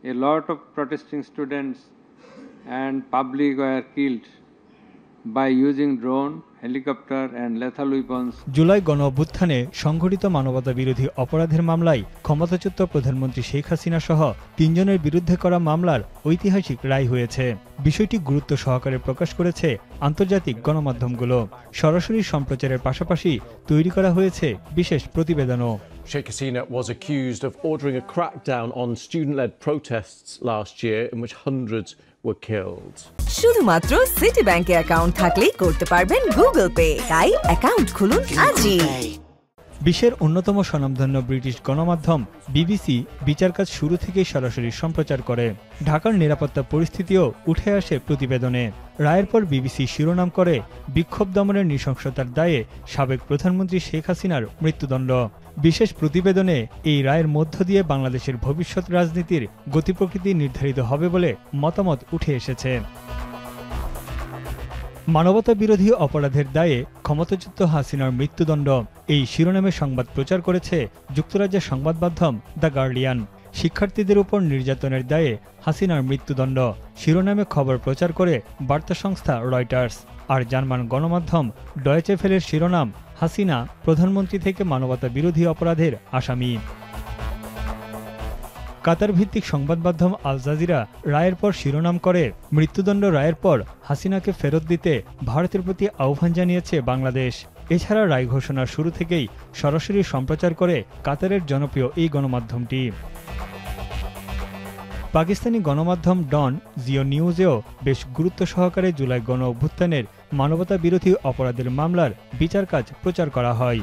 A lot of protesting students and public were killed by using drone, helicopter and lethal weapons. July গণ অভ্যুত্থানে সংঘটিত মানবতা বিরোধী অপরাধের মামলায় ক্ষমতাচ্যুত প্রধানমন্ত্রী শেখ হাসিনা সহ ৩ জনের বিরুদ্ধে করা মামলার ঐতিহাসিক রায় হয়েছে। বিষয়টি গুরুত্ব সহকারে প্রকাশ করেছে আন্তর্জাতিক গণমাধ্যমগুলো। সরাসরি সম্প্রচারের পাশাপাশি তৈরি করা হয়েছে বিশেষ প্রতিবেদনও। Sheikh Hasina was accused of ordering a crackdown on student-led protests last year in which hundreds were killed. শুধুমাত্র সিটি ব্যাংকে অ্যাকাউন্ট থাকলেই করতে পারবেন গুগল পে। তাই অ্যাকাউন্ট খুলুন আজই। বিশ্বের অন্যতম স্বনামধন্য ব্রিটিশ গণমাধ্যম বিবিসি বিচার কাজ শুরু থেকেই সরাসরি সম্প্রচার করে। ঢাকার নিরাপত্তা পরিস্থিতিও উঠে আসে প্রতিবেদনে। রায়ের পর বিবিসি শিরোনাম করে বিক্ষোভ দমনের নৃশংসতার দায়ে সাবেক প্রধানমন্ত্রী শেখ হাসিনার মৃত্যুদণ্ড। বিশেষ প্রতিবেদনে এই রায়ের মধ্য দিয়ে বাংলাদেশের ভবিষ্যৎ রাজনীতির গতিপ্রকৃতি নির্ধারিত হবে বলে মতামত উঠে এসেছে। মানবতা বিরোধী অপরাধের দায়ে ক্ষমতাচ্যুত হাসিনার মৃত্যুদণ্ড, এই শিরোনামে সংবাদ প্রচার করেছে যুক্তরাজ্যের সংবাদ মাধ্যম দ্য গার্ডিয়ান। শিক্ষার্থীদের উপর নির্যাতনের দায়ে হাসিনার মৃত্যুদণ্ড শিরোনামে খবর প্রচার করে বার্তা সংস্থা রয়টার্স। আর জার্মান গণমাধ্যম ডয়েচে ভেলের শিরোনাম হাসিনা প্রধানমন্ত্রী থেকে মানবতা বিরোধী অপরাধের আসামি। কাতার ভিত্তিক সংবাদ মাধ্যম আল জাজিরা রায়ের পর শিরোনাম করে মৃত্যুদণ্ড রায়ের পর হাসিনাকে ফেরত দিতে ভারতের প্রতি আহ্বান জানিয়েছে বাংলাদেশ। এছাড়া রায় ঘোষণার শুরু থেকেই সরাসরি সম্প্রচার করে কাতারের জনপ্রিয় এই গণমাধ্যমটি। পাকিস্তানি গণমাধ্যম ডন জিও নিউজেও বেশ গুরুত্ব সহকারে জুলাই গণ অভ্যুত্থানের মানবতা বিরোধী অপরাধের মামলার বিচার কাজ প্রচার করা হয়।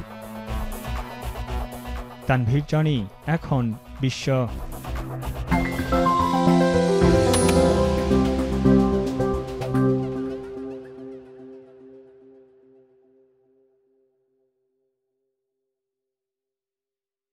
তানভীর জানি, এখন বিশ্ব।